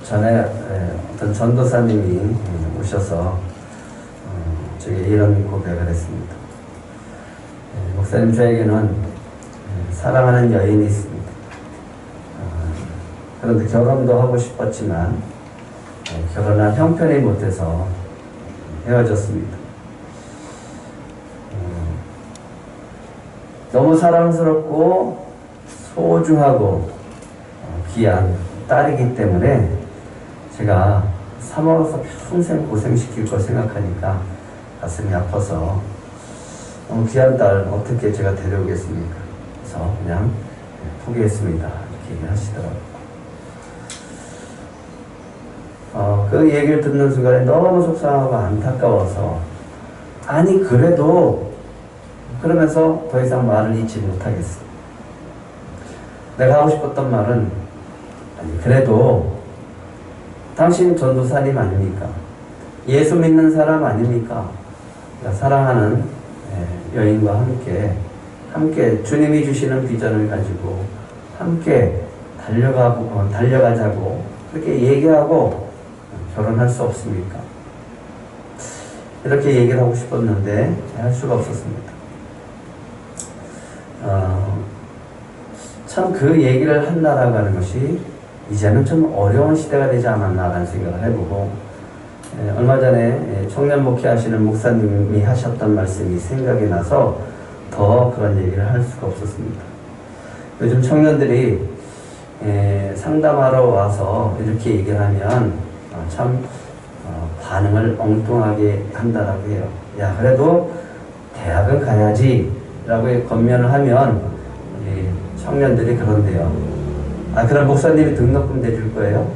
전에 어떤 전도사님이 오셔서 저에게 이런 고백을 했습니다. 목사님, 저에게는 사랑하는 여인이 있습니다. 그런데 결혼도 하고 싶었지만 결혼할 형편이 못해서 헤어졌습니다. 너무 사랑스럽고 소중하고 귀한 딸이기 때문에 제가 사모로서 평생 고생시킬 거 생각하니까 가슴이 아파서 너무 귀한 딸 어떻게 제가 데려오겠습니까? 그래서 그냥 포기했습니다. 이렇게 얘기를 하시더라고요. 그 얘기를 듣는 순간에 너무 속상하고 안타까워서 아니 그래도 그러면서 더 이상 말을 잇지 못하겠어. 내가 하고 싶었던 말은 아니 그래도 당신 전도사님 아닙니까? 예수 믿는 사람 아닙니까? 사랑하는 여인과 함께 주님이 주시는 비전을 가지고 함께 달려가자고 그렇게 얘기하고 결혼할 수 없습니까? 이렇게 얘기를 하고 싶었는데 할 수가 없었습니다. 참 그 얘기를 한다라고 하는 것이 이제는 좀 어려운 시대가 되지 않았나라는 생각을 해보고 얼마 전에 청년 목회하시는 목사님이 하셨던 말씀이 생각이 나서 더 그런 얘기를 할 수가 없었습니다. 요즘 청년들이 상담하러 와서 이렇게 얘기를 하면 참 반응을 엉뚱하게 한다라고 해요. 야 그래도 대학은 가야지 라고 권면을 하면 우리 청년들이 그런데요. 그럼 목사님이 등록금 내줄 거예요?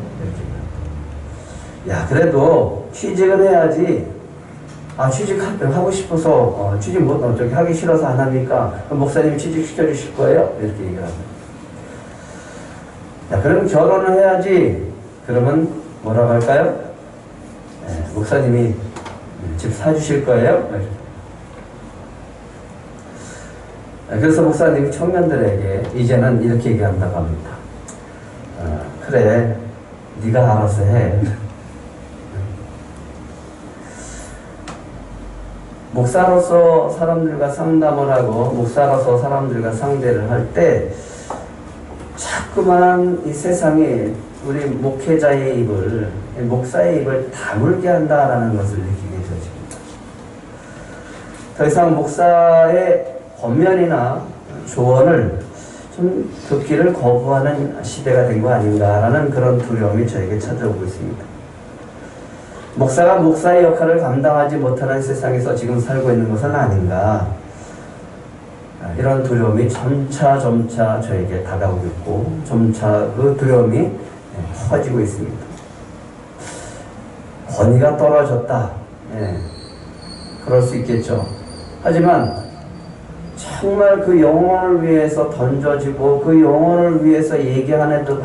이렇게. 야 그래도 취직을 해야지. 취직하고 싶어서 취직 저기 하기 싫어서 안 합니까? 그럼 목사님이 취직시켜 주실 거예요? 이렇게 얘기를 합니다. 야 그럼 결혼을 해야지. 그러면 뭐라고 할까요? 목사님이 집 사주실 거예요? 그래서 목사님이 청년들에게 이제는 이렇게 얘기한다고 합니다. 그래, 네가 알아서 해. 목사로서 사람들과 상담을 하고 목사로서 사람들과 상대를 할 때 자꾸만 이 세상에 우리 목회자의 입을, 목사의 입을 다물게 한다라는 것을 느끼게 되어집니다. 더 이상 목사의 권면이나 조언을 좀 듣기를 거부하는 시대가 된 거 아닌가라는 그런 두려움이 저에게 찾아오고 있습니다. 목사가 목사의 역할을 감당하지 못하는 세상에서 지금 살고 있는 것은 아닌가, 이런 두려움이 점차 저에게 다가오고 있고 점차 그 두려움이 커지고 있습니다. 권위가 떨어졌다. 그럴 수 있겠죠. 하지만 정말 그 영혼을 위해서 던져지고 그 영혼을 위해서 얘기함에도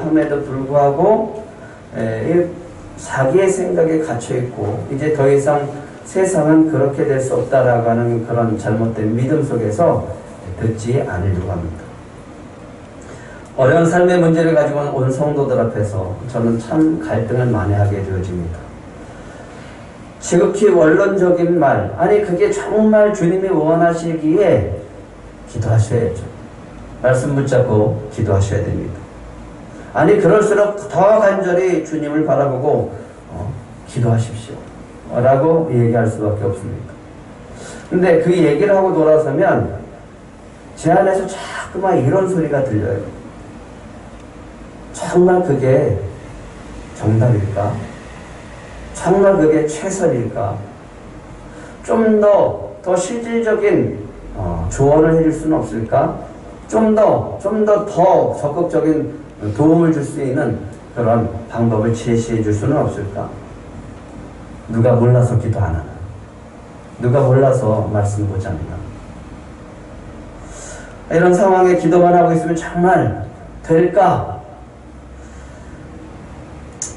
불구하고 자기의 생각에 갇혀있고 이제 더 이상 세상은 그렇게 될 수 없다라고 하는 그런 잘못된 믿음 속에서 듣지 않으려고 합니다. 어려운 삶의 문제를 가지고 온 성도들 앞에서 저는 참 갈등을 만회하게 되어집니다. 지극히 원론적인 말, 아니 그게 정말 주님이 원하시기에 기도하셔야죠. 말씀 붙잡고 기도하셔야 됩니다. 아니 그럴수록 더 간절히 주님을 바라보고 기도하십시오 라고 얘기할 수밖에 없습니다. 근데 그 얘기를 하고 돌아서면 제 안에서 자꾸만 이런 소리가 들려요. 정말 그게 정답일까? 정말 그게 최선일까? 좀 더 실질적인 조언을 해줄 수는 없을까? 좀 더 적극적인 도움을 줄 수 있는 그런 방법을 제시해 줄 수는 없을까? 누가 몰라서 기도 안 하나? 누가 몰라서 말씀 보지 않나? 이런 상황에 기도만 하고 있으면 정말 될까?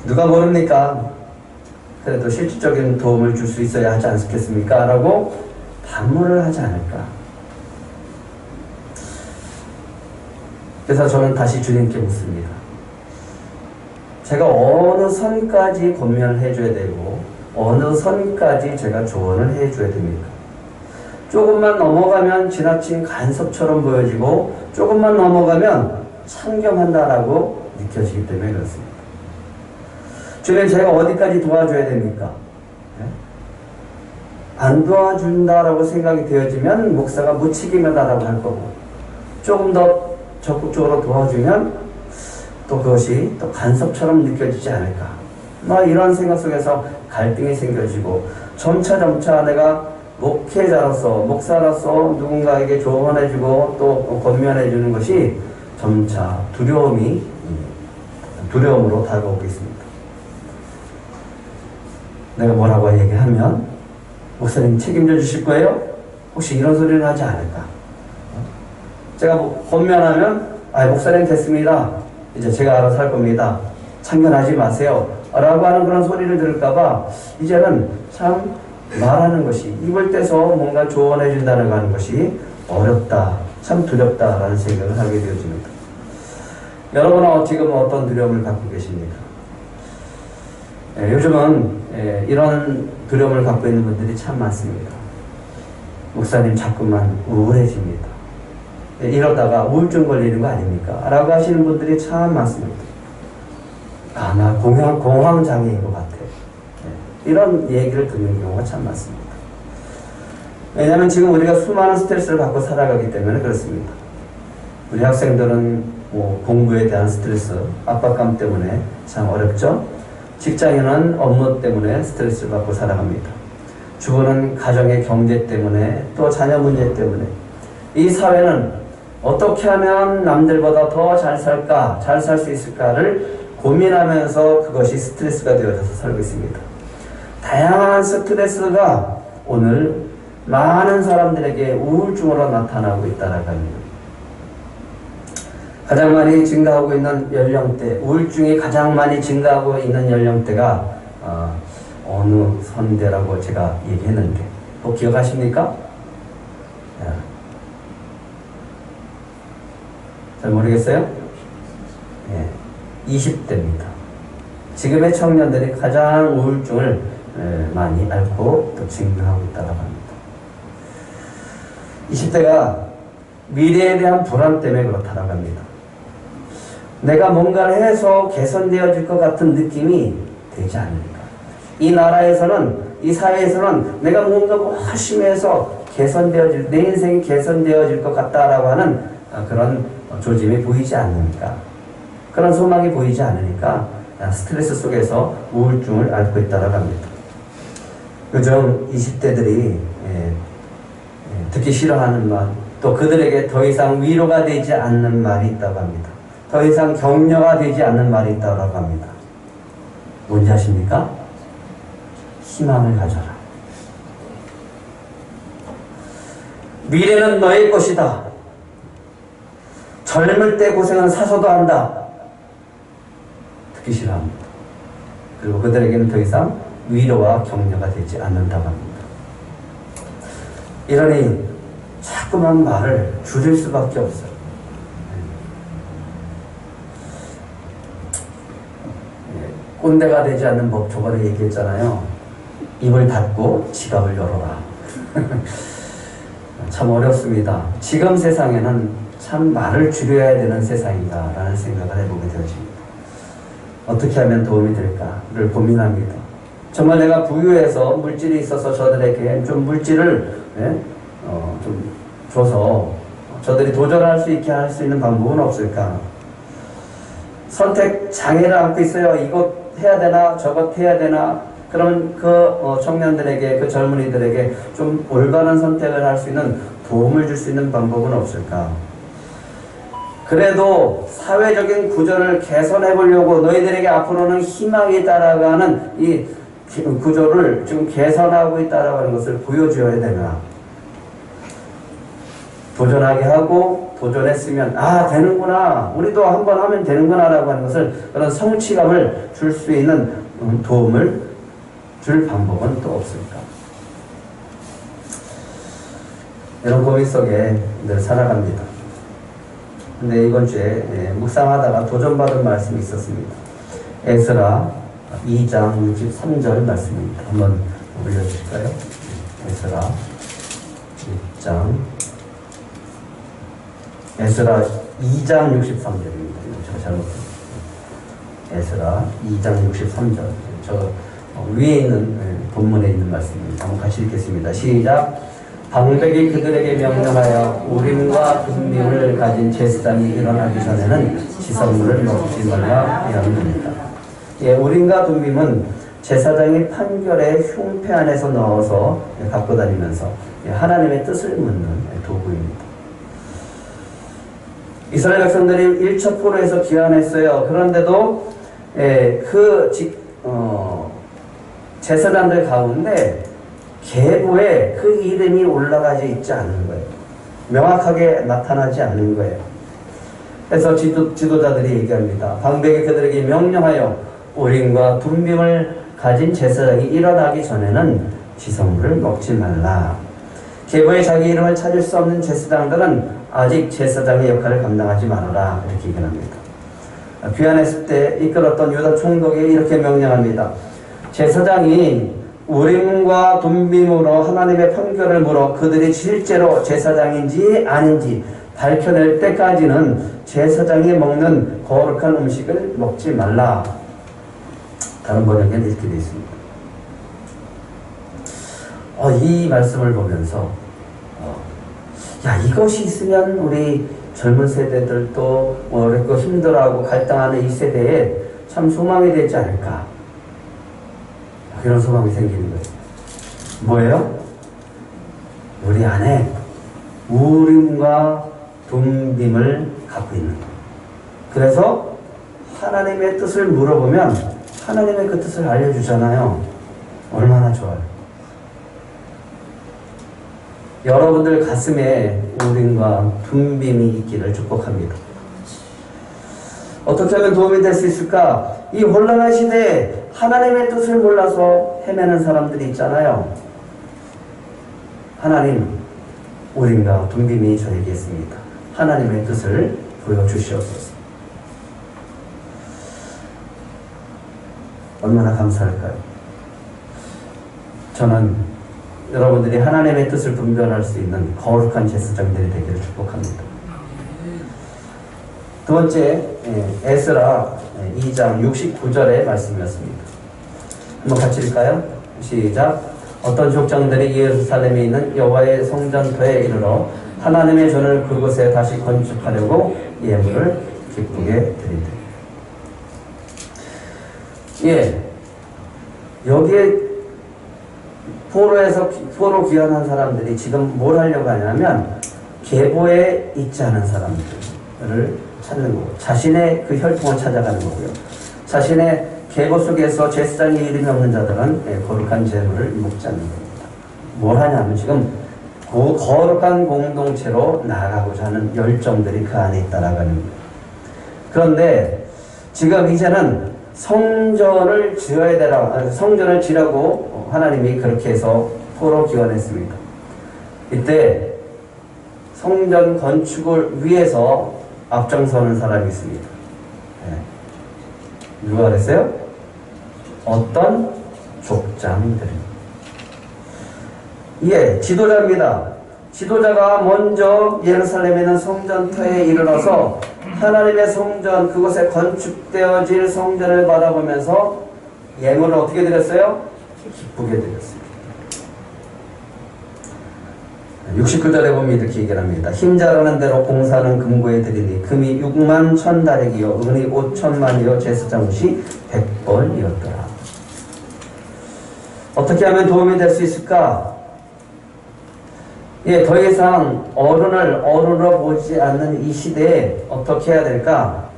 누가 모릅니까? 그래도 실질적인 도움을 줄 수 있어야 하지 않겠습니까? 라고 반문을 하지 않을까? 그래서 저는 다시 주님께 묻습니다. 제가 어느 선까지 권면을 해줘야 되고 어느 선까지 제가 조언을 해줘야 됩니까? 조금만 넘어가면 지나친 간섭처럼 보여지고 조금만 넘어가면 참견한다라고 느껴지기 때문에 그렇습니다. 주변에 제가 어디까지 도와줘야 됩니까? 안 도와준다라고 생각이 되어지면 목사가 무책임하다라고 할 거고, 조금 더 적극적으로 도와주면 또 그것이 또 간섭처럼 느껴지지 않을까. 이런 생각 속에서 갈등이 생겨지고, 점차 내가 목회자로서, 목사로서 누군가에게 조언해주고 또 권면해주는 것이 점차 두려움으로 다가오고 있습니다. 내가 뭐라고 얘기하면 목사님 책임져 주실 거예요? 혹시 이런 소리를 하지 않을까? 제가 권면하면 목사님 됐습니다. 이제 제가 알아서 할 겁니다. 참견하지 마세요. 라고 하는 그런 소리를 들을까봐 이제는 참 말하는 것이, 입을 떼서 뭔가 조언해 준다는 하는 것이 어렵다, 참 두렵다라는 생각을 하게 되어집니다. 여러분은 지금 어떤 두려움을 갖고 계십니까? 요즘은 이런 두려움을 갖고 있는 분들이 참 많습니다. 목사님 자꾸만 우울해집니다. 이러다가 우울증 걸리는 거 아닙니까? 라고 하시는 분들이 참 많습니다. 나 공황장애인 것 같아. 이런 얘기를 듣는 경우가 참 많습니다. 왜냐하면 지금 우리가 수많은 스트레스를 받고 살아가기 때문에 그렇습니다. 우리 학생들은 공부에 대한 스트레스, 압박감 때문에 참 어렵죠? 직장인은 업무 때문에 스트레스를 받고 살아갑니다. 주부는 가정의 경제 때문에, 또 자녀 문제 때문에. 이 사회는 어떻게 하면 남들보다 더 잘 살까, 잘 살 수 있을까를 고민하면서 그것이 스트레스가 되어져서 살고 있습니다. 다양한 스트레스가 오늘 많은 사람들에게 우울증으로 나타나고 있다라고 합니다. 가장 많이 증가하고 있는 연령대, 우울증이 가장 많이 증가하고 있는 연령대가 어느 선대라고 제가 얘기했는데 꼭 기억하십니까? 잘 모르겠어요? 20대입니다. 지금의 청년들이 가장 우울증을 많이 앓고 또 증가하고 있다고 합니다. 20대가 미래에 대한 불안 때문에 그렇다고 합니다. 내가 뭔가를 해서 개선되어질 것 같은 느낌이 되지 않으니까. 이 나라에서는, 이 사회에서는 내가 뭔가 열심히 해서 내 인생이 개선되어질 것 같다라고 하는 그런 조짐이 보이지 않으니까, 그런 소망이 보이지 않으니까 스트레스 속에서 우울증을 앓고 있다고 합니다. 요즘 20대들이 듣기 싫어하는 말, 또 그들에게 더 이상 위로가 되지 않는 말이 있다고 합니다. 더 이상 격려가 되지 않는 말이 있다고 합니다. 뭔지 아십니까? 희망을 가져라. 미래는 너의 것이다. 젊을 때 고생은 사서도 한다. 듣기 싫어합니다. 그리고 그들에게는 더 이상 위로와 격려가 되지 않는다고 합니다. 이러니 자꾸만 말을 줄일 수밖에 없어요. 꼰대가 되지 않는 법, 저번에 얘기했잖아요. 입을 닫고 지갑을 열어라. 참 어렵습니다. 지금 세상에는 참 말을 줄여야 되는 세상이다라는 생각을 해보게 되어집니다. 어떻게 하면 도움이 될까를 고민합니다. 정말 내가 부유해서 물질이 있어서 저들에게 좀 물질을 좀 줘서 저들이 도전할 수 있게 할 수 있는 방법은 없을까? 선택 장애를 안고 있어요. 이것 해야 되나 저것 해야 되나. 그러면 그 청년들에게, 그 젊은이들에게 좀 올바른 선택을 할 수 있는 도움을 줄 수 있는 방법은 없을까? 그래도 사회적인 구조를 개선해 보려고 너희들에게 앞으로는 희망이 따라가는 이 구조를 지금 개선하고 있다라고 하는 것을 보여줘야 되나? 도전하게 하고, 도전했으면 되는구나, 우리도 한번 하면 되는구나 라고 하는 것을, 그런 성취감을 줄 수 있는 도움을 줄 방법은 또 없을까? 이런 고민 속에 늘 살아갑니다. 근데 이번 주에 묵상하다가 도전받은 말씀이 있었습니다. 에스라 2장 63절 말씀입니다. 한번 올려주실까요? 에스라 2장 63절입니다. 제가 잘못했습니다. 에스라 2장 63절. 저 위에 있는 본문에 있는 말씀입니다. 한번 같이 읽겠습니다. 시작. 방백이 그들에게 명령하여 우림과 둠밈을 가진 제사장이 일어나기 전에는 지성물을 먹지 말라 하였느니라. 예, 우림과 둠밈은 제사장이 판결의 흉패 안에서 넣어서 갖고 다니면서 하나님의 뜻을 묻는 도구입니다. 이스라엘 백성들이 1차 포로에서 귀환했어요. 그런데도 제사장들 가운데 계보에 그 이름이 올라가지 있지 않는 거예요. 명확하게 나타나지 않는 거예요. 그래서 지도자들이 얘기합니다. 방백이 그들에게 명령하여 우림과 둠밈을 가진 제사장이 일어나기 전에는 지성물을 먹지 말라. 계보에 자기 이름을 찾을 수 없는 제사장들은 아직 제사장의 역할을 감당하지 말아라. 이렇게 얘기합니다. 귀환했을 때 이끌었던 유다 총독이 이렇게 명령합니다. 제사장이 우림과 둠밈으로 하나님의 판결을 물어 그들이 실제로 제사장인지 아닌지 밝혀낼 때까지는 제사장이 먹는 거룩한 음식을 먹지 말라. 다른 번역에는 이렇게 되어 있습니다. 이 말씀을 보면서 이것이 있으면 우리 젊은 세대들도 어렵고 힘들어하고 갈등하는 이 세대에 참 소망이 되지 않을까. 그런 소망이 생기는 거예요. 뭐예요? 우리 안에 우림과 둠밈을 갖고 있는 거예요. 그래서 하나님의 뜻을 물어보면 하나님의 그 뜻을 알려주잖아요. 얼마나 좋아요. 여러분들 가슴에 우림과 둠밈이 있기를 축복합니다. 어떻게 하면 도움이 될 수 있을까? 이 혼란한 시대에 하나님의 뜻을 몰라서 헤매는 사람들이 있잖아요. 하나님, 우림과 둠밈이 저에게 있습니다. 하나님의 뜻을 보여주시옵소서. 얼마나 감사할까요? 저는 여러분들이 하나님의 뜻을 분별할 수 있는 거룩한 제사장들이 되기를 축복합니다. 두 번째, 에스라 2장 69절의 말씀이었습니다. 한번 같이 읽을까요? 시작. 어떤 족장들이 예루살렘에 있는 여호와의 성전터에 이르러 하나님의 전을 그곳에 다시 건축하려고 예물을 기쁘게 드리되. 여기에 포로 귀환한 사람들이 지금 뭘 하려고 하냐면 계보에 있지 않은 사람들을 찾는 거고, 자신의 그 혈통을 찾아가는 거고요. 자신의 계보 속에서 제사장의 이름이 없는 자들은 거룩한 제물을 먹지 않는 겁니다. 뭘 하냐면 지금 거룩한 공동체로 나아가고자 하는 열정들이 그 안에 있다라는 거예요. 그런데 지금 이제는 성전을 지어야 되라, 성전을 지라고 하나님이 그렇게 해서 포로 귀환했습니다. 이때 성전 건축을 위해서 앞장서는 사람이 있습니다. 누가 그랬어요? 어떤 족장들입니다. 지도자입니다. 지도자가 먼저 예루살렘에 있는 성전터에 이르러서 하나님의 성전, 그곳에 건축되어질 성전을 바라보면서 예물을 어떻게 드렸어요? 기쁘게 드렸습니다. 69절에 보면 이렇게 얘기를 합니다. 힘자라는 대로 공사는 금고에 드리니 금이 6만 1,000다렉이요 은이 5,000만이요 제사장 옷이 100벌이었더라. 어떻게 하면 도움이 될 수 있을까? 더 이상 어른으로 보지 않는 이 시대에 어떻게 해야 될까?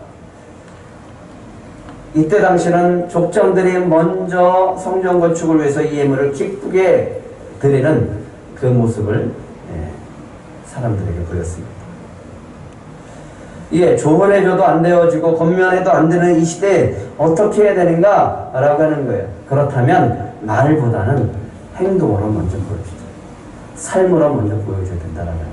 이때 당시는 족장들이 먼저 성전 건축을 위해서 이 예물을 기쁘게 드리는 그 모습을 사람들에게 보였습니다. 조언해줘도 안 되어지고 권면해도 안 되는 이 시대에 어떻게 해야 되는가? 라고 하는 거예요. 그렇다면 말보다는 행동으로 먼저 보여주죠. 삶으로 먼저 보여줘야 된다라는 거예요.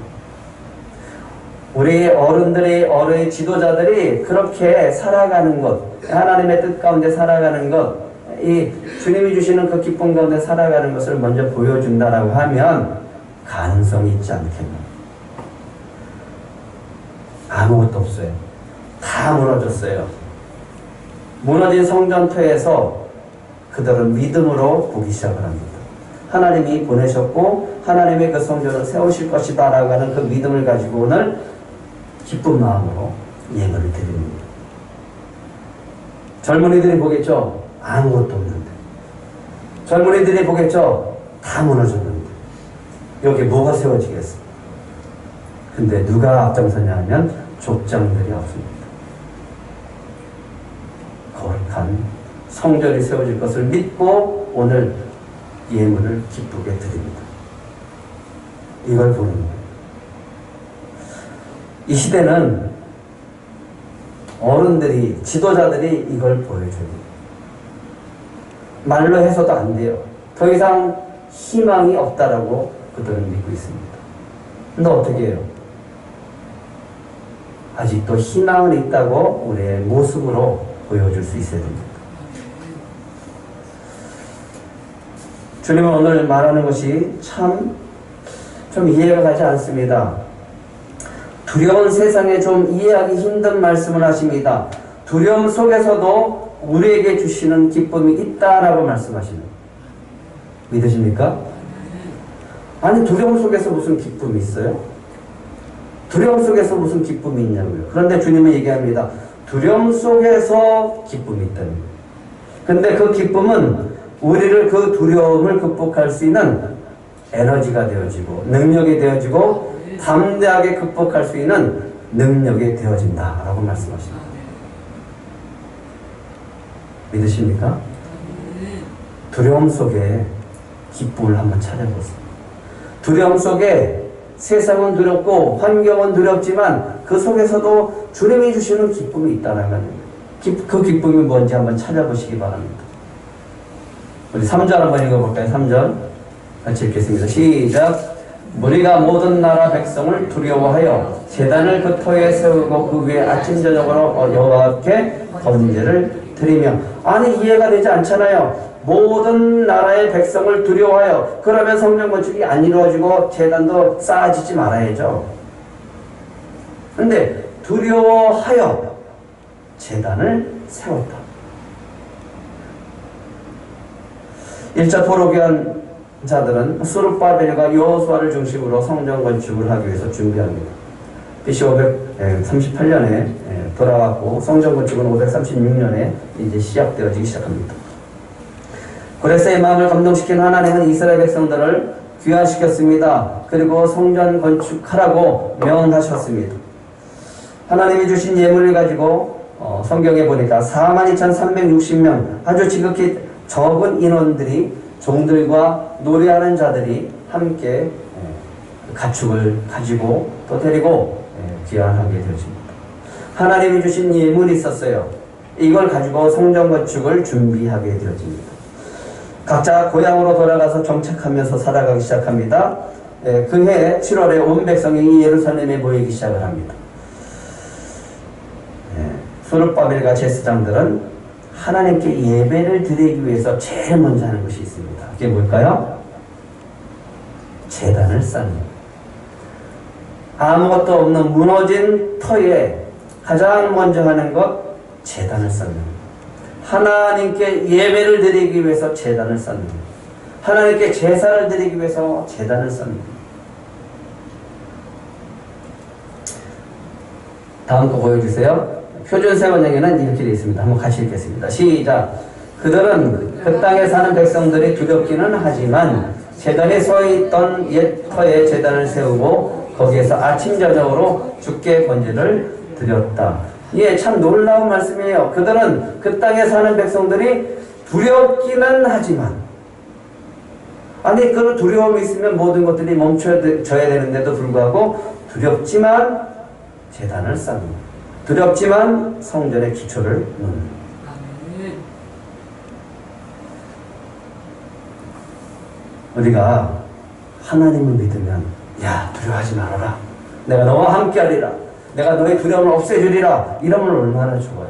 우리 어른의 지도자들이 그렇게 살아가는 것, 하나님의 뜻 가운데 살아가는 것, 이 주님이 주시는 그 기쁨 가운데 살아가는 것을 먼저 보여준다라고 하면 가능성이 있지 않겠나. 아무것도 없어요. 다 무너졌어요. 무너진 성전터에서 그들은 믿음으로 보기 시작을 합니다. 하나님이 보내셨고 하나님의 그 성전을 세우실 것이다 라고 하는 그 믿음을 가지고 오늘 기쁜 마음으로 예물을 드립니다. 젊은이들이 보겠죠? 아무것도 없는데. 젊은이들이 보겠죠? 다 무너졌는데. 여기 뭐가 세워지겠어? 근데 누가 앞장서냐 하면 족장들이 없습니다. 거룩한 성전이 세워질 것을 믿고 오늘 예물을 기쁘게 드립니다. 이걸 보는 거예요. 이 시대는 어른들이, 지도자들이 이걸 보여줘요. 말로 해서도 안 돼요. 더 이상 희망이 없다라고 그들은 믿고 있습니다. 근데 어떻게 해요? 아직도 희망은 있다고 우리의 모습으로 보여줄 수 있어야 됩니다. 주님은 오늘 말하는 것이 참 좀 이해가 가지 않습니다. 두려운 세상에 좀 이해하기 힘든 말씀을 하십니다. 두려움 속에서도 우리에게 주시는 기쁨이 있다라고 말씀하시는. 믿으십니까? 아니, 두려움 속에서 무슨 기쁨이 있어요? 두려움 속에서 무슨 기쁨이 있냐고요. 그런데 주님은 얘기합니다. 두려움 속에서 기쁨이 있다는 거예요. 근데 그 기쁨은 우리를 그 두려움을 극복할 수 있는 에너지가 되어지고 능력이 되어지고 담대하게 극복할 수 있는 능력이 되어진다라고 말씀하십니다. 믿으십니까? 두려움 속에 기쁨을 한번 찾아보세요. 두려움 속에 세상은 두렵고 환경은 두렵지만 그 속에서도 주님이 주시는 기쁨이 있다는 그 기쁨이 뭔지 한번 찾아보시기 바랍니다. 우리 3절 한번 읽어볼까요? 3절 같이 읽겠습니다. 시작. 무리가 모든 나라 백성을 두려워하여 제단을 그 터에 세우고 그 위에 아침 저녁으로 여호와께 번제를 드리며. 아니, 이해가 되지 않잖아요. 모든 나라의 백성을 두려워하여, 그러면 성전 건축이 안 이루어지고 제단도 쌓아지지 말아야죠. 근데 두려워하여 제단을 세웠다. 1차 포로기한 자들은 수룹바벨과 여호수아를 중심으로 성전 건축을 하기 위해서 준비합니다. BC 538년에 돌아왔고 성전 건축은 536년에 이제 시작되어지기 시작합니다. 고레스의 마음을 감동시킨 하나님은 이스라엘 백성들을 귀화시켰습니다. 그리고 성전 건축하라고 명하셨습니다. 하나님이 주신 예물을 가지고 성경에 보니까 42,360명 아주 지극히 적은 인원들이, 종들과 노래하는 자들이 함께 가축을 가지고 또 데리고 귀환하게 되어집니다. 하나님이 주신 예물이 있었어요. 이걸 가지고 성전 건축을 준비하게 되어집니다. 각자 고향으로 돌아가서 정착하면서 살아가기 시작합니다. 그해 7월에 온 백성이 예루살렘에 모이기 시작을 합니다. 수룹바벨과 제사장들은 하나님께 예배를 드리기 위해서 제일 먼저 하는 것이 있습니다. 그게 뭘까요? 제단을 쌓는 것. 아무것도 없는 무너진 터에 가장 먼저 하는 것, 제단을 쌓는 것. 하나님께 예배를 드리기 위해서 제단을 쌓는 것. 하나님께 제사를 드리기 위해서 제단을 쌓는 것. 다음 거 보여주세요. 표준세 번역에는 이렇게 되어 있습니다. 한번 같이 읽겠습니다. 시작. 그들은 그 땅에 사는 백성들이 두렵기는 하지만 제단에 서 있던 옛 터에 제단을 세우고 거기에서 아침 저녁으로 주께 번제를 드렸다. 예, 참 놀라운 말씀이에요. 그들은 그 땅에 사는 백성들이 두렵기는 하지만, 아니 그 두려움이 있으면 모든 것들이 멈춰져야 되는데도 불구하고 두렵지만 제단을 쌓는, 두렵지만 성전의 기초를 놓는. 우리가 하나님을 믿으면, 야, 두려워하지 말아라, 내가 너와 함께하리라, 내가 너의 두려움을 없애주리라. 이러면 얼마나 좋아요.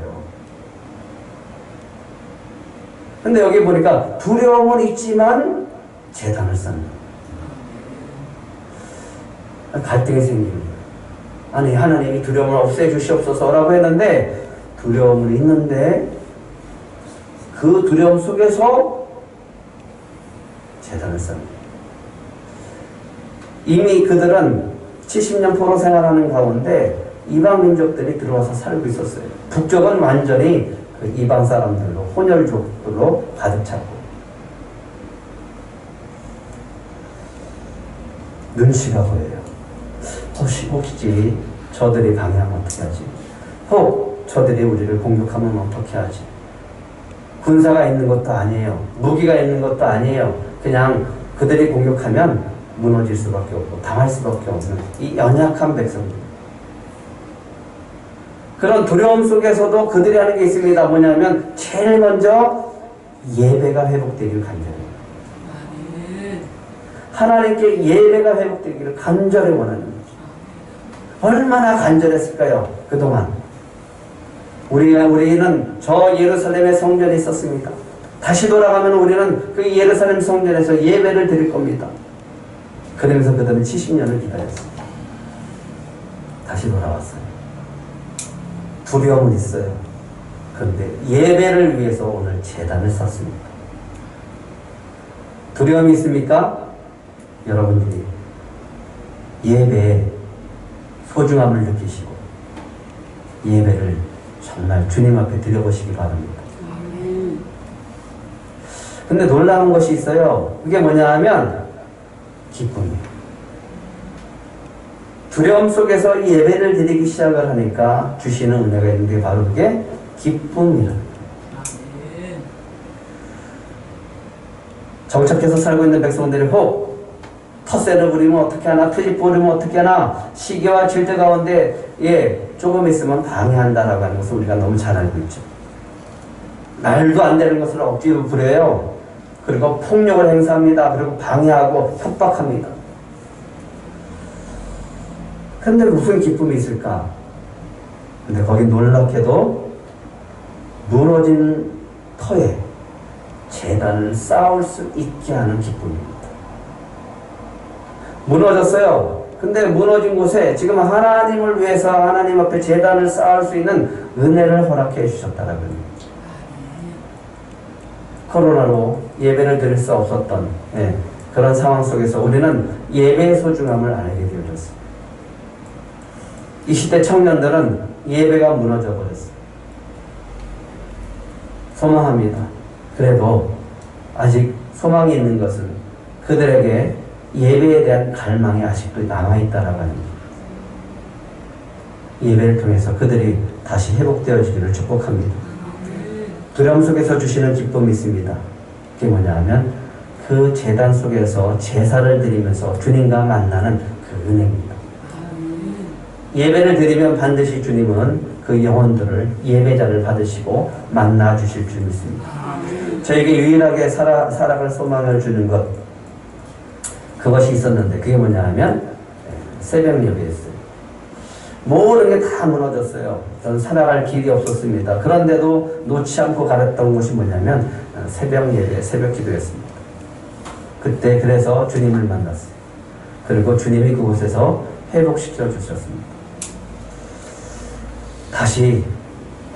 근데 여기 보니까 두려움은 있지만 제단을 쌓는 갈등이 생깁니다. 아니 하나님이 두려움을 없애주시옵소서라고 했는데 두려움은 있는데 그 두려움 속에서 제단을 쌓는 이미 그들은 70년 포로 생활하는 가운데 이방 민족들이 들어와서 살고 있었어요. 북쪽은 완전히 그 이방 사람들로 혼혈족들로 가득 찼고 눈치가 보여요. 혹시 저들이 방해하면 어떻게 하지? 혹 저들이 우리를 공격하면 어떻게 하지? 군사가 있는 것도 아니에요. 무기가 있는 것도 아니에요. 그냥 그들이 공격하면 무너질 수밖에 없고 당할 수밖에 없는 이 연약한 백성들. 그런 두려움 속에서도 그들이 하는 게 있습니다. 뭐냐면 제일 먼저 예배가 회복되기를 간절해요. 하나님께 예배가 회복되기를 간절히 원하는 거죠. 얼마나 간절했을까요? 그동안 우리는 저 예루살렘의 성전에 있었습니다. 다시 돌아가면 우리는 그 예루살렘 성전에서 예배를 드릴 겁니다. 그러면서 그들은 70년을 기다렸어요. 다시 돌아왔어요. 두려움은 있어요. 그런데 예배를 위해서 오늘 제단을 쌓습니다. 두려움이 있습니까? 여러분들이 예배의 소중함을 느끼시고 예배를 정말 주님 앞에 드려보시기 바랍니다. 근데 놀라운 것이 있어요. 그게 뭐냐 하면 기쁨이에요. 두려움 속에서 이 예배를 드리기 시작을 하니까 주시는 은혜가 있는데 바로 그게 기쁨이랍니다. 정착해서 살고 있는 백성들이 혹 텃세를 부리면 어떻게 하나, 트집 부리면 어떻게 하나, 시기와 질투 가운데 조금 있으면 방해한다라고 하는 것을 우리가 너무 잘 알고 있죠. 말도 안 되는 것을 억지로 부려요. 그리고 폭력을 행사합니다. 그리고 방해하고 협박합니다. 그런데 무슨 기쁨이 있을까? 근데 거기 놀랍게도 무너진 터에 제단을 쌓을 수 있게 하는 기쁨입니다. 무너졌어요. 근데 무너진 곳에 지금 하나님을 위해서 하나님 앞에 제단을 쌓을 수 있는 은혜를 허락해 주셨다라는 거예요. 코로나로 예배를 드릴 수 없었던 그런 상황 속에서 우리는 예배의 소중함을 알게 되어졌습니다. 이 시대 청년들은 예배가 무너져 버렸어요. 소망합니다. 그래도 아직 소망이 있는 것은 그들에게 예배에 대한 갈망이 아직도 남아있다라고 하는 거예요. 예배를 통해서 그들이 다시 회복되어지기를 축복합니다. 두려움 속에서 주시는 기쁨이 있습니다. 그게 뭐냐 하면 그 제단 속에서 제사를 드리면서 주님과 만나는 그 은혜입니다. 예배를 드리면 반드시 주님은 그 영혼들을 예배자를 받으시고 만나 주실 줄 믿습니다. 저에게 유일하게 살아갈 소망을 주는 것, 그것이 있었는데 그게 뭐냐 하면 새벽 예배였어요. 모든 게 다 무너졌어요. 저는 살아갈 길이 없었습니다. 그런데도 놓지 않고 가렸던 것이 뭐냐면 새벽 예배, 새벽 기도였습니다. 그때 그래서 주님을 만났어요. 그리고 주님이 그곳에서 회복시켜 주셨습니다. 다시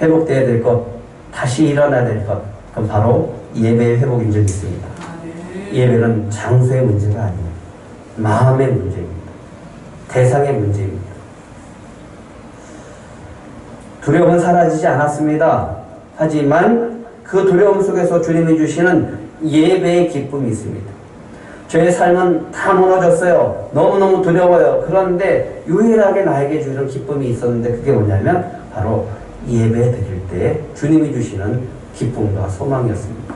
회복되어야 될 것, 다시 일어나야 될 것, 그건 바로 예배의 회복인 적이 있습니다. 예배는 장소의 문제가 아니에요. 마음의 문제입니다. 대상의 문제입니다. 두려움은 사라지지 않았습니다. 하지만 그 두려움 속에서 주님이 주시는 예배의 기쁨이 있습니다. 저의 삶은 다 무너졌어요. 너무너무 두려워요. 그런데 유일하게 나에게 주는 기쁨이 있었는데 그게 뭐냐면 바로 예배 드릴 때 주님이 주시는 기쁨과 소망이었습니다.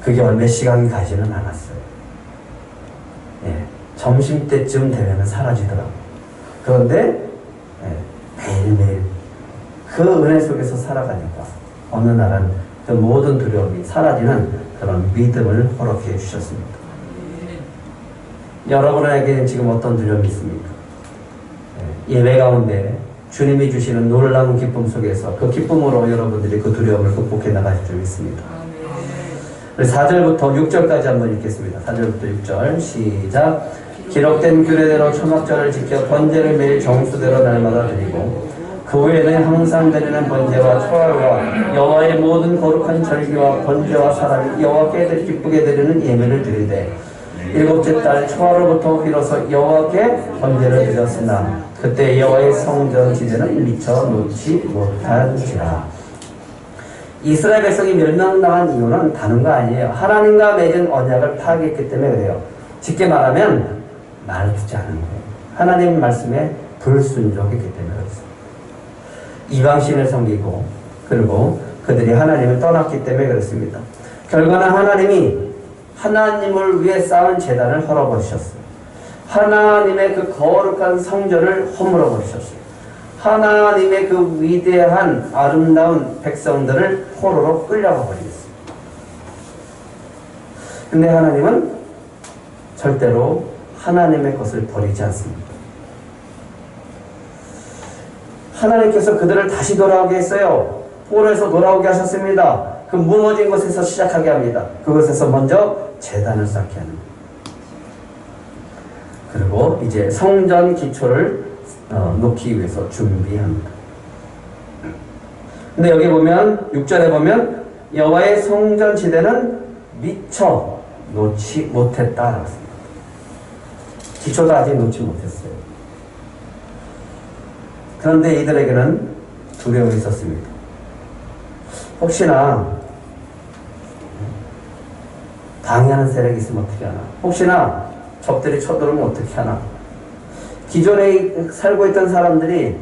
그게 몇 시간 가지는 않았어요. 점심때쯤 되면 사라지더라고요. 그런데 매일매일 그 은혜 속에서 살아가니까 어느 날은 그 모든 두려움이 사라지는 그런 믿음을 허락해 주셨습니다. 여러분에게 지금 어떤 두려움이 있습니까? 예배 가운데 주님이 주시는 놀라운 기쁨 속에서 그 기쁨으로 여러분들이 그 두려움을 극복해 나가실 줄 믿습니다. 4절부터 6절까지 한번 읽겠습니다. 4절부터 6절 시작. 기록된 규례대로 초막절을 지켜 번제를 매일 정수대로 날마다 드리고 그 후에는 항상 드리는 번제와 초월과 여호와의 모든 거룩한 절기와 번제와 사람이 여호와께 기쁘게 드리는 예물을 드리되 일곱째 달 초하루부터 비로소 여호와께 번제를 드렸으나 그때 여호와의 성전 지대는 미처 놓지 못한지라. 이스라엘 백성이 멸망당한 이유는 다른 거 아니에요. 하나님과 맺은 언약을 파괴했기 때문에 그래요. 쉽게 말하면 말을 듣지 않은 거예요. 하나님 말씀에 불순종했기 때문에 그렇습니다. 이방신을 섬기고 그리고 그들이 하나님을 떠났기 때문에 그렇습니다. 결과는 하나님이 하나님을 위해 쌓은 제단을 헐어버리셨어요. 하나님의 그 거룩한 성전을 허물어 버리셨어요. 하나님의 그 위대한 아름다운 백성들을 포로로 끌려가 버리겠어요. 근데 하나님은 절대로 하나님의 것을 버리지 않습니다. 하나님께서 그들을 다시 돌아오게 했어요. 포로에서 돌아오게 하셨습니다. 그 무너진 곳에서 시작하게 합니다. 그곳에서 먼저 제단을 쌓게 하는 거예요. 그리고 이제 성전 기초를 놓기 위해서 준비합니다. 근데 여기 보면 6절에 보면 여호와의 성전 지대는 미처 놓지 못했다라고 했습니다. 기초도 아직 놓지 못했어요. 그런데 이들에게는 두려움이 있었습니다. 혹시나 방해하는 세력이 있으면 어떻게 하나? 혹시나 적들이 쳐들어오면 어떻게 하나? 기존에 살고 있던 사람들이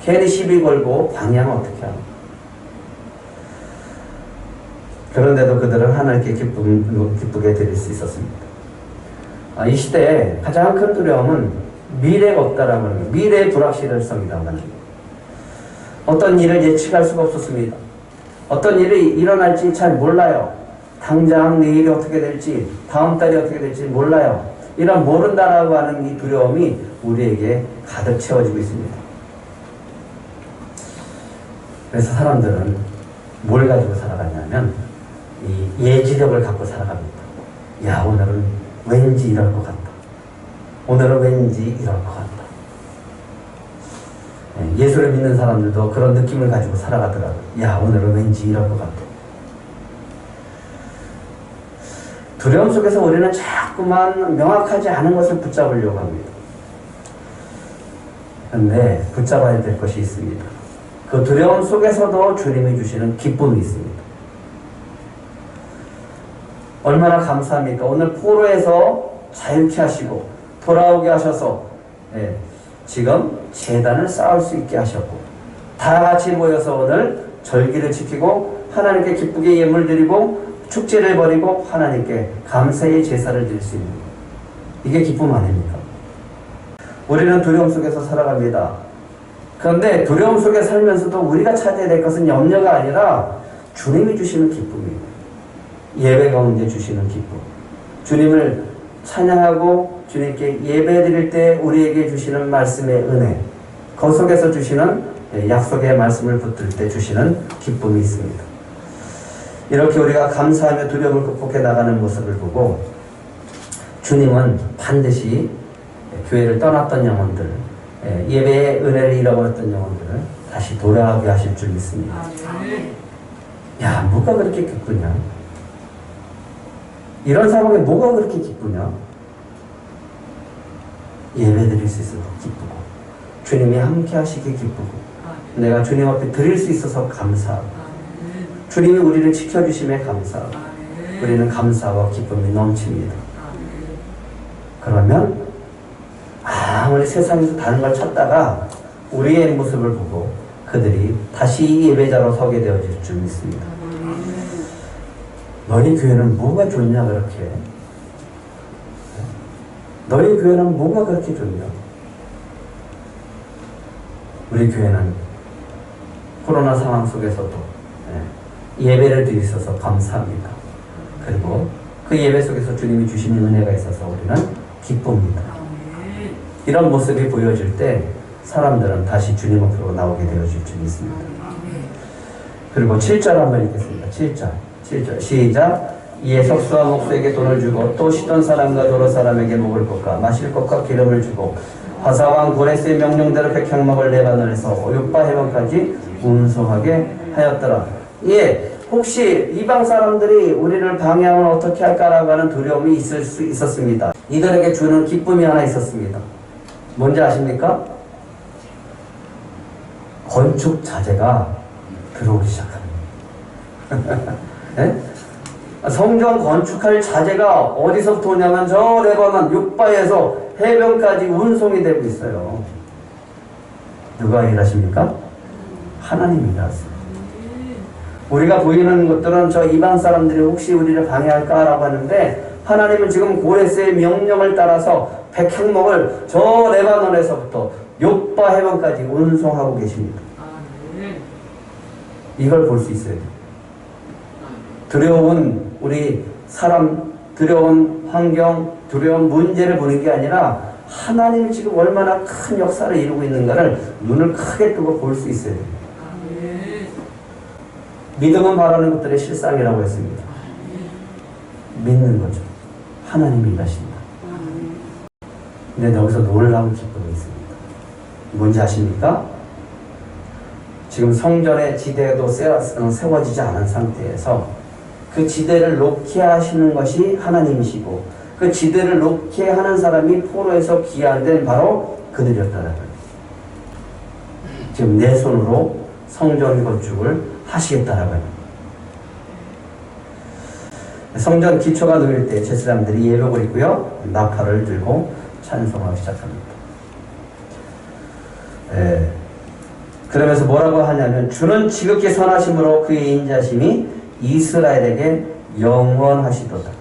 괜히 시비 걸고 방해하면 어떻게 하나? 그런데도 그들은 하나님께 기쁘게 드릴 수 있었습니다. 이 시대에 가장 큰 두려움은 미래가 없다라는 거예요. 미래의 불확실성이라는 거예요. 어떤 일을 예측할 수가 없었습니다. 어떤 일이 일어날지 잘 몰라요. 당장 내일이 어떻게 될지, 다음 달이 어떻게 될지 몰라요. 이런 모른다라고 하는 이 두려움이 우리에게 가득 채워지고 있습니다. 그래서 사람들은 뭘 가지고 살아가냐면 이 예지력을 갖고 살아갑니다. 야, 오늘은 왠지 이럴 것 같다. 오늘은 왠지 이럴 것 같다. 예수를 믿는 사람들도 그런 느낌을 가지고 살아가더라고요. 야, 오늘은 왠지 이럴 것 같다. 두려움 속에서 우리는 자꾸만 명확하지 않은 것을 붙잡으려고 합니다. 그런데 붙잡아야 될 것이 있습니다. 그 두려움 속에서도 주님이 주시는 기쁨이 있습니다. 얼마나 감사합니까? 오늘 포로에서 자유케 하시고 돌아오게 하셔서 지금 제단을 쌓을 수 있게 하셨고 다 같이 모여서 오늘 절기를 지키고 하나님께 기쁘게 예물 드리고 축제를 벌이고 하나님께 감사의 제사를 드릴 수 있는 것. 이게 기쁨 아닙니까? 우리는 두려움 속에서 살아갑니다. 그런데 두려움 속에 살면서도 우리가 찾아야 될 것은 염려가 아니라 주님이 주시는 기쁨이에요. 예배 가운데 주시는 기쁨. 주님을 찬양하고 주님께 예배 드릴 때 우리에게 주시는 말씀의 은혜. 그 속에서 주시는 약속의 말씀을 붙들 때 주시는 기쁨이 있습니다. 이렇게 우리가 감사하며 두려움을 극복해 나가는 모습을 보고 주님은 반드시 교회를 떠났던 영혼들, 예배의 은혜를 잃어버렸던 영혼들을 다시 돌아오게 하실 줄 믿습니다. 야, 뭐가 그렇게 기쁘냐? 이런 상황에 뭐가 그렇게 기쁘냐? 예배 드릴 수 있어서 기쁘고 주님이 함께 하시기 기쁘고 내가 주님 앞에 드릴 수 있어서 감사하고 주님이 우리를 지켜주심에 감사하고 우리는 감사와 기쁨이 넘칩니다. 그러면 아무리 세상에서 다른 걸 찾다가 우리의 모습을 보고 그들이 다시 예배자로 서게 되어질 줄 믿습니다. 너희 교회는 뭐가 좋냐 그렇게? 너희 교회는 뭐가 그렇게 좋냐? 우리 교회는 코로나 상황 속에서도 예배를 드리셔서 감사합니다. 그리고 그 예배 속에서 주님이 주시는 은혜가 있어서 우리는 기쁩니다. 이런 모습이 보여질 때 사람들은 다시 주님 앞으로 나오게 되어질 줄 믿습니다. 그리고 7절 한번 읽겠습니다. 7절 시작. 이에 석수와 목수에게 돈을 주고 또 시돈 사람과 도로 사람에게 먹을 것과 마실 것과 기름을 주고 하사왕 고레스의 명령대로 백향목을 레바논에서 육바 해변까지 운송하게 하였더라. 예, 혹시 이방 사람들이 우리를 방해하면 어떻게 할까라고 하는 두려움이 있을 수 있었습니다. 이들에게 주는 기쁨이 하나 있었습니다. 뭔지 아십니까? 건축 자재가 들어오기 시작합니다. 네? 성전 건축할 자재가 어디서부터 오냐면 저 레바논 육바에서 해변까지 운송이 되고 있어요. 누가 일하십니까? 하나님이 일하세요. 우리가 보이는 것들은 저 이방 사람들이 혹시 우리를 방해할까라고 하는데 하나님은 지금 고레스의 명령을 따라서 백향목을 저 레바논에서부터 욥바 해변까지 운송하고 계십니다. 이걸 볼 수 있어요. 두려운 우리 사람, 두려운 환경, 두려운 문제를 보는 게 아니라 하나님이 지금 얼마나 큰 역사를 이루고 있는가를 눈을 크게 뜨고 볼 수 있어야 돼요. 믿음은 바라는 것들의 실상이라고 했습니다. 믿는 거죠. 하나님이 일하신다. 근데 여기서 놀라운 기쁨이 있습니다. 뭔지 아십니까? 지금 성전의 지대도 세워지지 않은 상태에서 그 지대를 놓게 하시는 것이 하나님이시고 그 지대를 놓게 하는 사람이 포로에서 귀환된 바로 그들이었다는 지금 내 손으로 성전 건축을 하시겠다라고 합니다. 성전 기초가 놓일 때 제사장들이 예복을 입고요 나팔을 들고 찬송하기 시작합니다. 그러면서 뭐라고 하냐면 주는 지극히 선하심으로 그의 인자심이 이스라엘에게 영원하시도다.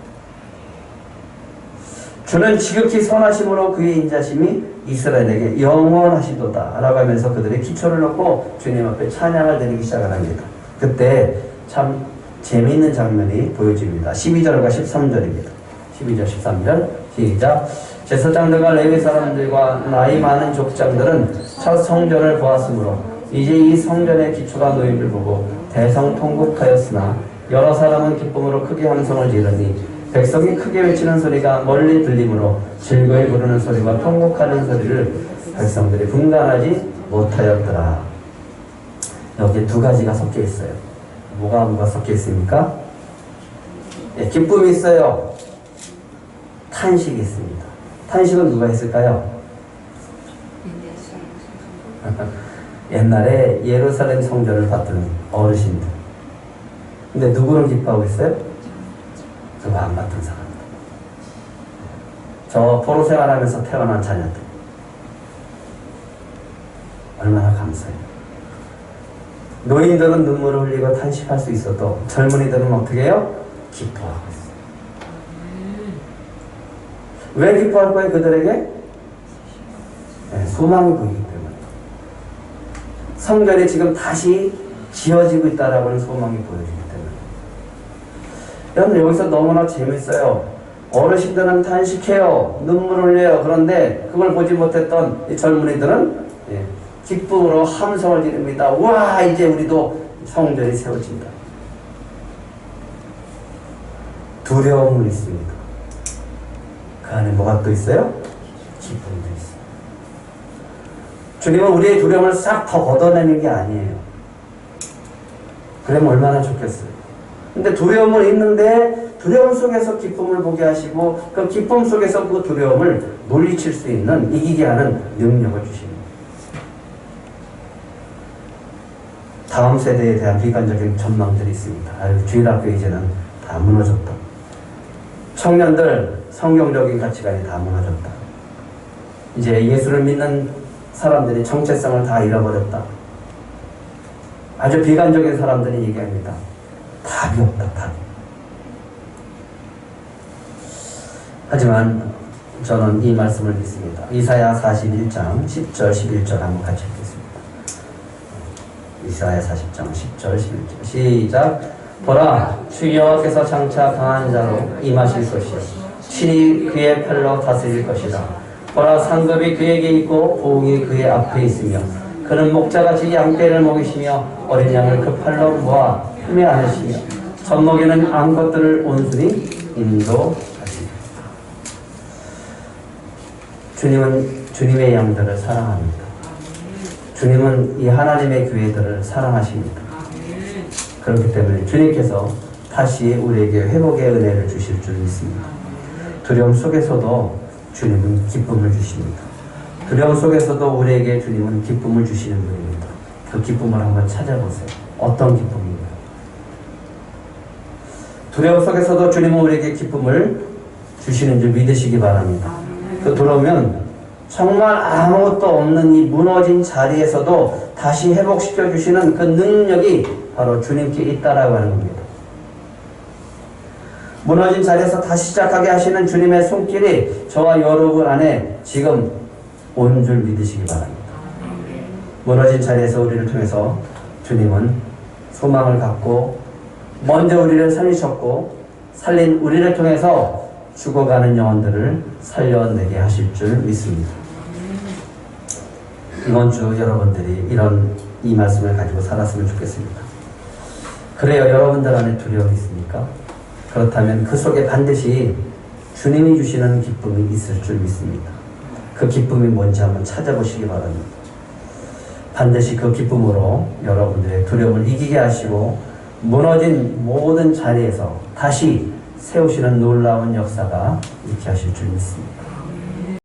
주는 지극히 선하심으로 그의 인자심이 이스라엘에게 영원하시도다 라고 하면서 그들의 기초를 놓고 주님 앞에 찬양을 드리기 시작을 합니다. 그때 참 재미있는 장면이 보여집니다. 12절과 13절입니다. 12절 13절 시작. 제사장들과 레위 사람들과 나이 많은 족장들은 첫 성전을 보았으므로 이제 이 성전의 기초가 놓임을 보고 대성통곡하였으나 여러 사람은 기쁨으로 크게 함성을 지르니 백성이 크게 외치는 소리가 멀리 들리므로 즐거이 부르는 소리와 통곡하는 소리를 백성들이 분간하지 못하였더라. 여기에 두 가지가 섞여 있어요. 뭐가 섞여 있습니까? 예, 기쁨이 있어요. 탄식이 있습니다. 탄식은 누가 했을까요? 옛날에 예루살렘 성전을 봤던 어르신들. 근데 누구를 기뻐하고 있어요? 그거 안 봤던 사람들. 저 포로 생활하면서 태어난 자녀들. 얼마나 감사해요. 노인들은 눈물을 흘리고 탄식할 수 있어도 젊은이들은 어떻게 해요? 기뻐하고 있어요. 왜 기뻐할 거예요? 그들에게? 네, 소망이 보이기 때문에. 성전이 지금 다시 지어지고 있다라고 하는 소망이 보여지기 때문에. 여러분 여기서 너무나 재밌어요. 어르신들은 탄식해요. 눈물을 흘려요. 그런데 그걸 보지 못했던 이 젊은이들은 기쁨으로 함성을 지릅니다. 와, 이제 우리도 성전이 세워진다. 두려움은 있습니다. 그 안에 뭐가 또 있어요? 기쁨도 있어요. 주님은 우리의 두려움을 싹 더 걷어내는 게 아니에요. 그러면 얼마나 좋겠어요. 근데 두려움은 있는데 두려움 속에서 기쁨을 보게 하시고 그 기쁨 속에서 그 두려움을 물리칠 수 있는 이기게 하는 능력을 주십니다. 다음 세대에 대한 비관적인 전망들이 있습니다. 주일학교 이제는 다 무너졌다. 청년들 성경적인 가치관이 다 무너졌다. 이제 예수를 믿는 사람들이 정체성을 다 잃어버렸다. 아주 비관적인 사람들이 얘기합니다. 답이 없다. 답이. 하지만 저는 이 말씀을 믿습니다. 이사야 41장 10절 11절 한번 같이 읽겠습니다. 이사야 40장 10절 11절 시작. 보라, 주 여호와께서 장차 강한 자로 임하실 것이요 친히 그의 팔로 다스릴 것이라. 보라 상급이 그에게 있고 보응이 그의 앞에 있으며 그는 목자같이 양떼를 먹이시며 어린 양을 그 팔로 모아 품에 안으시며 젖먹이는 암것들을 온순히 인도하시며. 주님은 주님의 양들을 사랑합니다. 주님은 이 하나님의 교회들을 사랑하십니다. 그렇기 때문에 주님께서 다시 우리에게 회복의 은혜를 주실 줄 믿습니다. 두려움 속에서도 주님은 기쁨을 주십니다. 두려움 속에서도 우리에게 주님은 기쁨을 주시는 분입니다. 그 기쁨을 한번 찾아보세요. 어떤 기쁨인가요? 두려움 속에서도 주님은 우리에게 기쁨을 주시는 줄 믿으시기 바랍니다. 그 두려우면 정말 아무것도 없는 이 무너진 자리에서도 다시 회복시켜 주시는 그 능력이 바로 주님께 있다라고 하는 겁니다. 무너진 자리에서 다시 시작하게 하시는 주님의 손길이 저와 여러분 안에 지금 온 줄 믿으시기 바랍니다. 무너진 자리에서 우리를 통해서 주님은 소망을 갖고 먼저 우리를 살리셨고 살린 우리를 통해서 죽어가는 영혼들을 살려내게 하실 줄 믿습니다. 이번 주 여러분들이 이 말씀을 가지고 살았으면 좋겠습니다. 그래요. 여러분들 안에 두려움이 있습니까? 그렇다면 그 속에 반드시 주님이 주시는 기쁨이 있을 줄 믿습니다. 그 기쁨이 뭔지 한번 찾아보시기 바랍니다. 반드시 그 기쁨으로 여러분들의 두려움을 이기게 하시고 무너진 모든 자리에서 다시 세우시는 놀라운 역사가 있게 하실 줄 믿습니다.